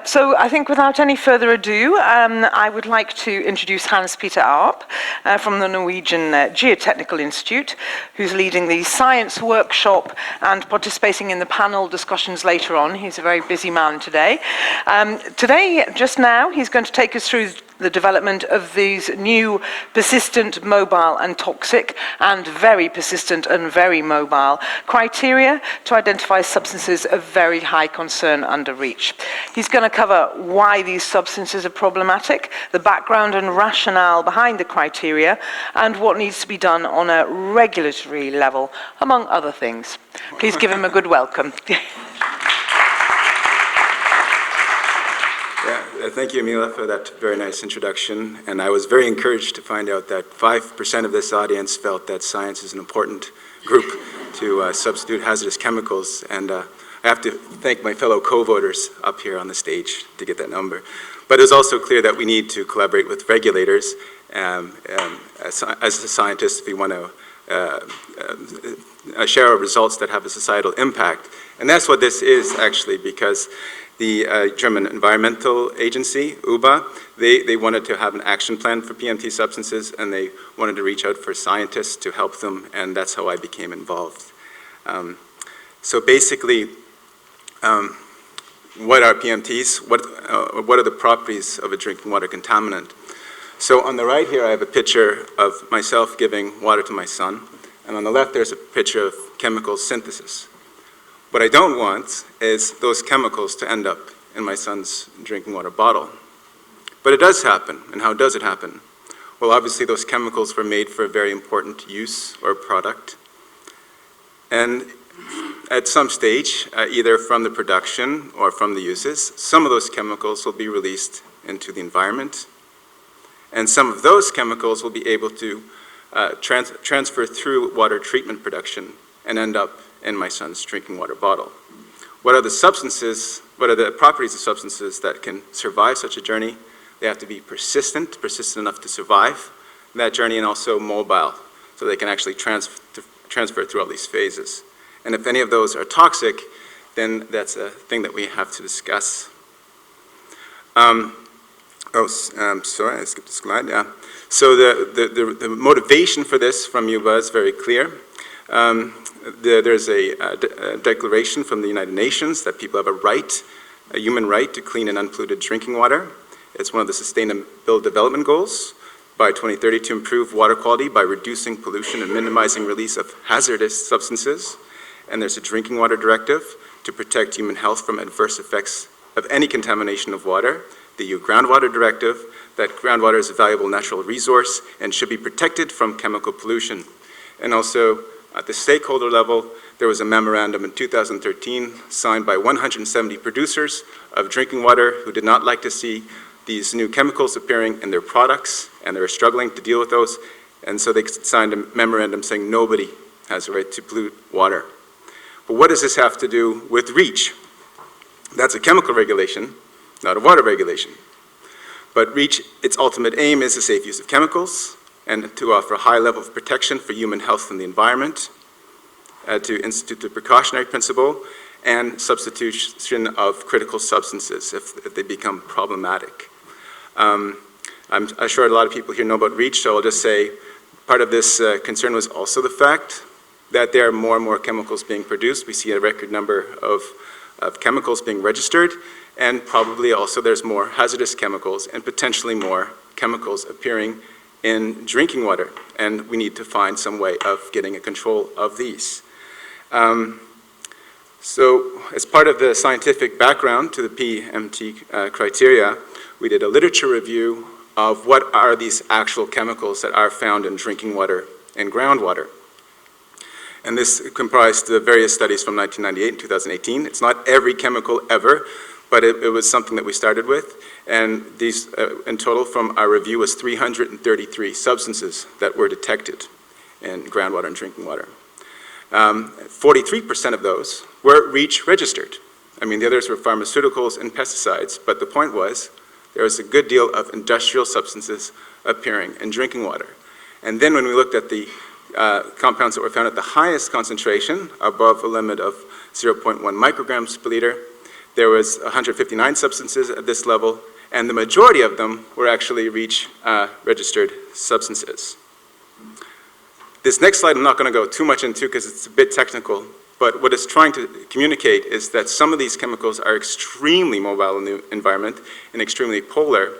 So I think without any further ado, I would like to introduce Hans-Peter Arp from the Norwegian Geotechnical Institute, who's leading the science workshop and participating in the panel discussions later on. He's a very busy man today. Just now, he's going to take us through the development of these new persistent, mobile and toxic, and very persistent and very mobile criteria to identify substances of very high concern under REACH. He's going to cover why these substances are problematic, the background and rationale behind the criteria, and what needs to be done on a regulatory level, among other things. Please give him a good welcome. Thank you, Emila, for that very nice introduction. And I was very encouraged to find out that 5% of this audience felt that science is an important group to substitute hazardous chemicals. And I have to thank my fellow co-voters up here on the stage to get that number. But it's also clear that we need to collaborate with regulators as scientists if we want to share our results that have a societal impact. And that's what this is, actually, because the German Environmental Agency, UBA, they wanted to have an action plan for PMT substances, and they wanted to reach out for scientists to help them, and that's how I became involved. So basically, what are PMTs? What are the properties of a drinking water contaminant? So on the right here, I have a picture of myself giving water to my son, and on the left, there's a picture of chemical synthesis. What I don't want is those chemicals to end up in my son's drinking water bottle. But it does happen, and how does it happen? Well, obviously those chemicals were made for a very important use or product. And at some stage, either from the production or from the uses, some of those chemicals will be released into the environment. And some of those chemicals will be able to transfer through water treatment production and end up in my son's drinking water bottle. What are the substances, what are the properties of substances that can survive such a journey? They have to be persistent enough to survive that journey, and also mobile, so they can actually transfer through all these phases. And if any of those are toxic, then that's a thing that we have to discuss. Sorry, I skipped the slide, yeah. So the motivation for this from UBA is very clear. There's a declaration from the United Nations that people have a human right to clean and unpolluted drinking water. It's one of the Sustainable Development Goals by 2030 to improve water quality by reducing pollution and minimizing release of hazardous substances. And there's a Drinking Water Directive to protect human health from adverse effects of any contamination of water. The EU Groundwater Directive, that groundwater is a valuable natural resource and should be protected from chemical pollution. And also, at the stakeholder level, there was a memorandum in 2013 signed by 170 producers of drinking water who did not like to see these new chemicals appearing in their products, and they were struggling to deal with those. And so they signed a memorandum saying nobody has a right to pollute water. But what does this have to do with REACH? That's a chemical regulation, not a water regulation. But REACH, its ultimate aim is the safe use of chemicals, and to offer a high level of protection for human health and the environment, to institute the precautionary principle, and substitution of critical substances if they become problematic. I'm sure a lot of people here know about REACH, so I'll just say part of this concern was also the fact that there are more and more chemicals being produced. We see a record number of chemicals being registered, and probably also there's more hazardous chemicals and potentially more chemicals appearing in drinking water, and we need to find some way of getting a control of these. So as part of the scientific background to the PMT criteria, we did a literature review of what are these actual chemicals that are found in drinking water and groundwater. And this comprised the various studies from 1998 and 2018. It's not every chemical ever, but it was something that we started with. And these, in total, from our review, was 333 substances that were detected in groundwater and drinking water. 43% of those were REACH registered. I mean, the others were pharmaceuticals and pesticides, but the point was there was a good deal of industrial substances appearing in drinking water. And then when we looked at the compounds that were found at the highest concentration, above a limit of 0.1 micrograms per liter, there was 159 substances at this level, and the majority of them were actually REACH registered substances. This next slide I'm not going to go too much into because it's a bit technical, but what it's trying to communicate is that some of these chemicals are extremely mobile in the environment and extremely polar,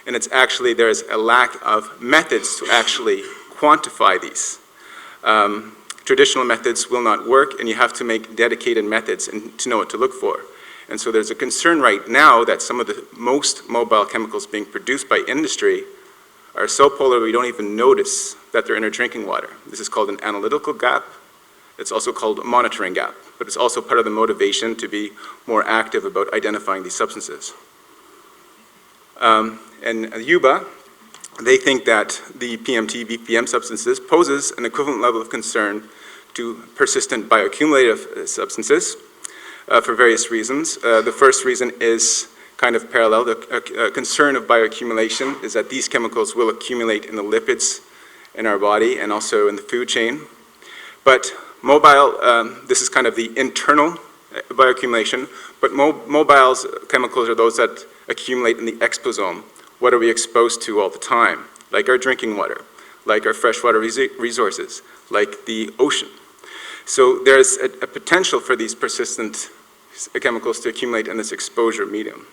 and it's actually, there's a lack of methods to actually quantify these. Traditional methods will not work, and you have to make dedicated methods and to know what to look for. And so there's a concern right now that some of the most mobile chemicals being produced by industry are so polar we don't even notice that they're in our drinking water. This is called an analytical gap. It's also called a monitoring gap, but it's also part of the motivation to be more active about identifying these substances. And UBA, they think that the PMT, BPM substances poses an equivalent level of concern to persistent bioaccumulative substances for various reasons. The first reason is kind of parallel. The concern of bioaccumulation is that these chemicals will accumulate in the lipids in our body and also in the food chain. But mobile, this is kind of the internal bioaccumulation, but mobile chemicals are those that accumulate in the exposome. What are we exposed to all the time? Like our drinking water, like our freshwater resources, like the ocean. So there's a potential for these persistent chemicals to accumulate in this exposure medium.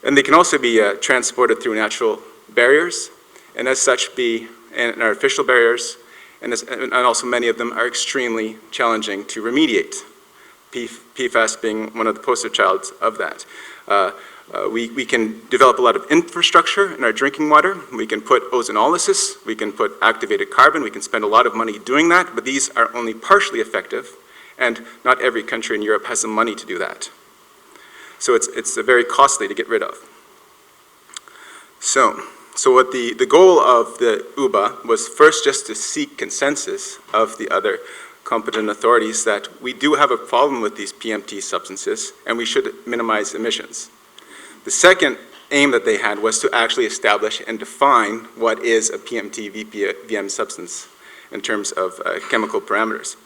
And they can also be transported through natural barriers, and as such be artificial barriers, and also many of them are extremely challenging to remediate. PFAS being one of the poster childs of that. We can develop a lot of infrastructure in our drinking water. We can put ozonolysis, we can put activated carbon, we can spend a lot of money doing that, but these are only partially effective, and not every country in Europe has the money to do that. So it's very costly to get rid of. So what the goal of the UBA was first just to seek consensus of the other competent authorities that we do have a problem with these PMT substances and we should minimize emissions. The second aim that they had was to actually establish and define what is a PMT VM substance in terms of chemical parameters.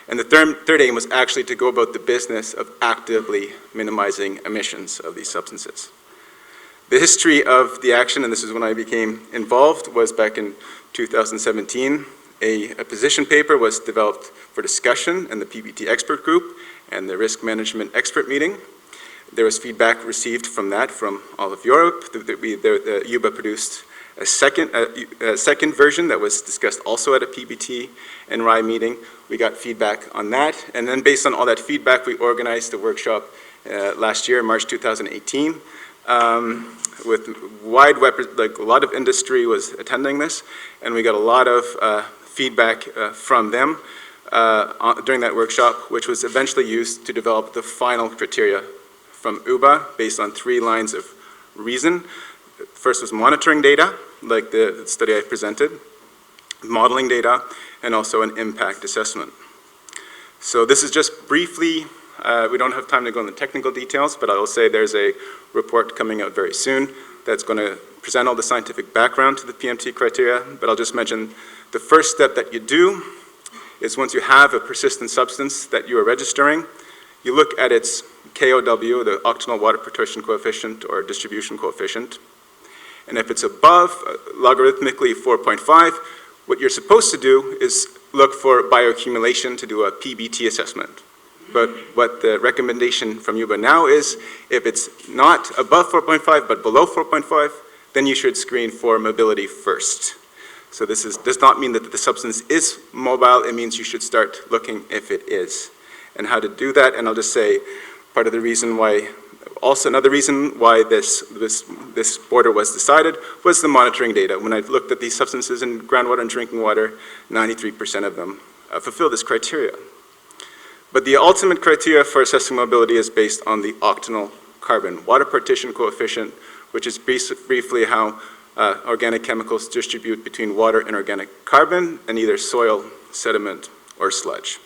And the third aim was actually to go about the business of actively minimizing emissions of these substances. The history of the action, and this is when I became involved, was back in 2017. A position paper was developed for discussion in the PBT expert group and the risk management expert meeting. There was feedback received from that from all of Europe. The UBA produced a second version that was discussed also at a PBT and RI meeting. We got feedback on that, and then based on all that feedback, we organized a workshop last year, March 2018, with like a lot of industry was attending this, and we got a lot of feedback from them during that workshop, which was eventually used to develop the final criteria from UBA based on 3 lines of reason. First was monitoring data, like the study I presented, modeling data, and also an impact assessment. So this is just briefly, we don't have time to go into technical details, but I will say there's a report coming out very soon that's going to present all the scientific background to the PMT criteria, but I'll just mention the first step that you do is once you have a persistent substance that you are registering, you look at its KOW, the octanol water partition coefficient or distribution coefficient. And if it's above logarithmically 4.5, what you're supposed to do is look for bioaccumulation to do a PBT assessment. But what the recommendation from UBA now is, if it's not above 4.5 but below 4.5, then you should screen for mobility first. So this does not mean that the substance is mobile, it means you should start looking if it is. And how to do that, and I'll just say part of the reason why, also another reason why this border was decided was the monitoring data. When I looked at these substances in groundwater and drinking water, 93% of them fulfill this criteria. But the ultimate criteria for assessing mobility is based on the octanol carbon water partition coefficient, which is briefly how organic chemicals distribute between water and organic carbon in either soil, sediment, or sludge.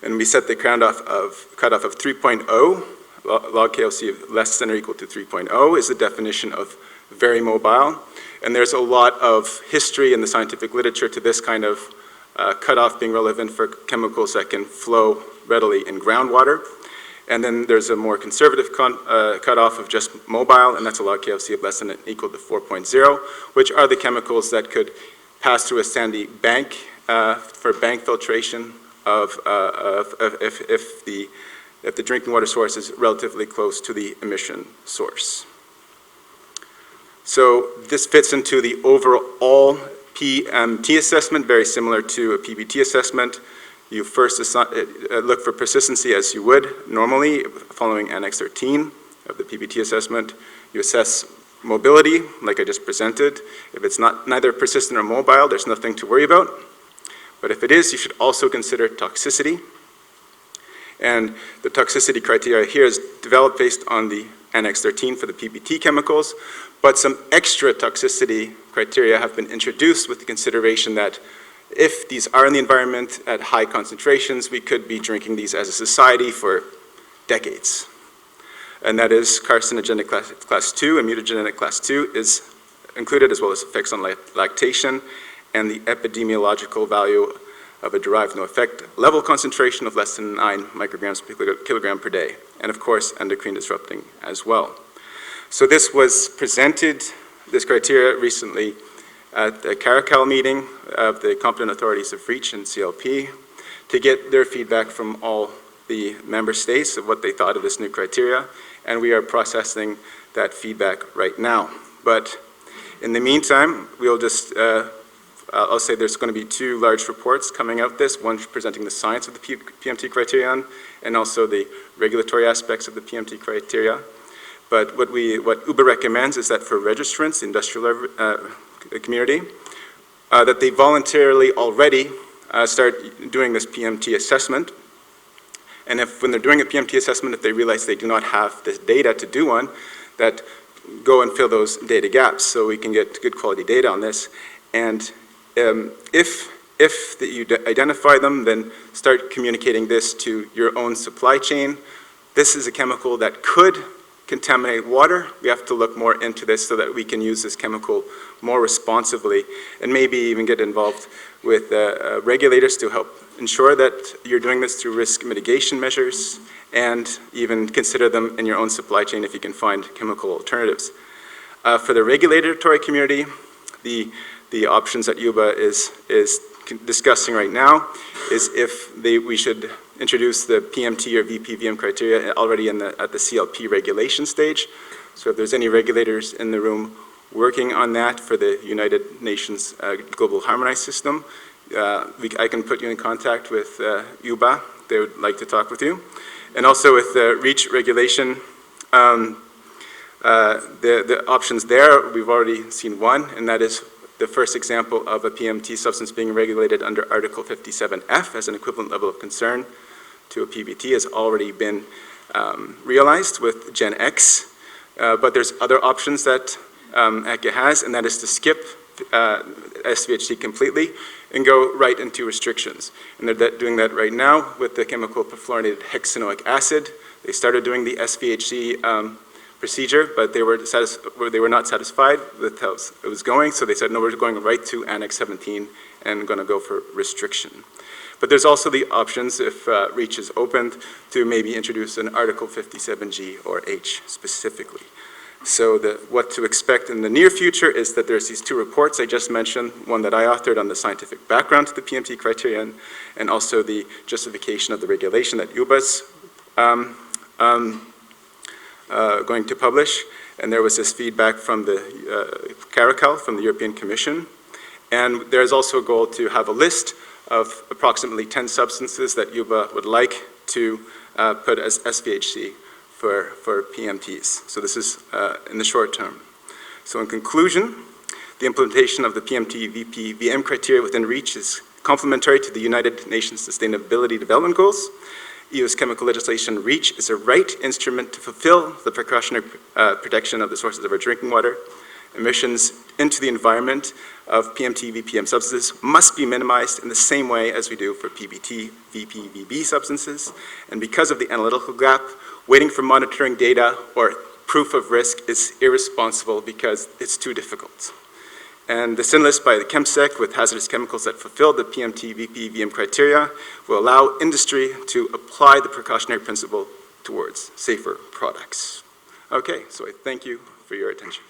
And we set the cutoff of 3.0, log KLC of less than or equal to 3.0 is the definition of very mobile. And there's a lot of history in the scientific literature to this kind of cutoff being relevant for chemicals that can flow readily in groundwater. And then there's a more conservative cutoff of just mobile, and that's a log KLC of less than or equal to 4.0, which are the chemicals that could pass through a sandy bank for bank filtration if the drinking water source is relatively close to the emission source. So this fits into the overall PMT assessment, very similar to a PBT assessment. You first look for persistency as you would normally following Annex 13 of the PBT assessment. You assess mobility, like I just presented. If it's neither persistent or mobile, there's nothing to worry about. But if it is, you should also consider toxicity. And the toxicity criteria here is developed based on the Annex 13 for the PBT chemicals, but some extra toxicity criteria have been introduced with the consideration that if these are in the environment at high concentrations, we could be drinking these as a society for decades. And that is carcinogenic class 2 and mutagenic class 2 is included, as well as effects on lactation and the epidemiological value of a derived no effect level concentration of less than 9 micrograms per kilogram per day. And of course, endocrine disrupting as well. So this was presented, this criteria, recently at the Caracal meeting of the competent authorities of REACH and CLP to get their feedback from all the member states of what they thought of this new criteria, and we are processing that feedback right now. But in the meantime, we'll just, I'll say there's going to be 2 large reports coming out this, one presenting the science of the PMT criterion and also the regulatory aspects of the PMT criteria. But what UBA recommends is that for registrants, the industrial community, that they voluntarily already start doing this PMT assessment. And if when they're doing a PMT assessment, if they realize they do not have the data to do one, that go and fill those data gaps so we can get good quality data on this. And if you identify them, then start communicating this to your own supply chain. This is a chemical that could contaminate water. We have to look more into this so that we can use this chemical more responsibly and maybe even get involved with regulators to help ensure that you're doing this through risk mitigation measures and even consider them in your own supply chain if you can find chemical alternatives. For the regulatory community, the options that UBA is discussing right now is if we should introduce the PMT or VPVM criteria already at the CLP regulation stage. So if there's any regulators in the room working on that for the United Nations Global Harmonized System, I can put you in contact with UBA. They would like to talk with you. And also with the REACH regulation, the options there, we've already seen one, and that is the first example of a PMT substance being regulated under Article 57F as an equivalent level of concern to a PBT has already been realized with Gen X. But there's other options that ECHA has, and that is to skip SVHC completely and go right into restrictions. And they're doing that right now with the chemical perfluorinated hexanoic acid. They started doing the SVHC procedure, but they were not satisfied with how it was going, so they said, no, we're going right to Annex 17 and going to go for restriction. But there's also the options, if REACH is opened, to maybe introduce an Article 57G or H specifically. So what to expect in the near future is that there's these 2 reports I just mentioned, one that I authored on the scientific background to the PMT criterion, and also the justification of the regulation that UBA's going to publish. And there was this feedback from the Caracal, from the European Commission. And there's also a goal to have a list of approximately 10 substances that UBA would like to put as SVHC for PMTs. So this is in the short term. So in conclusion, the implementation of the PMT VPVM criteria within REACH is complementary to the United Nations Sustainability Development Goals. EU's chemical legislation REACH is a right instrument to fulfill the precautionary protection of the sources of our drinking water. Emissions into the environment of PMT, VPM substances must be minimized in the same way as we do for PBT, VP, VB substances. And because of the analytical gap, waiting for monitoring data or proof of risk is irresponsible because it's too difficult. And the SIN list by the ChemSec with hazardous chemicals that fulfill the PMT, VP, VM criteria will allow industry to apply the precautionary principle towards safer products. Okay, so I thank you for your attention.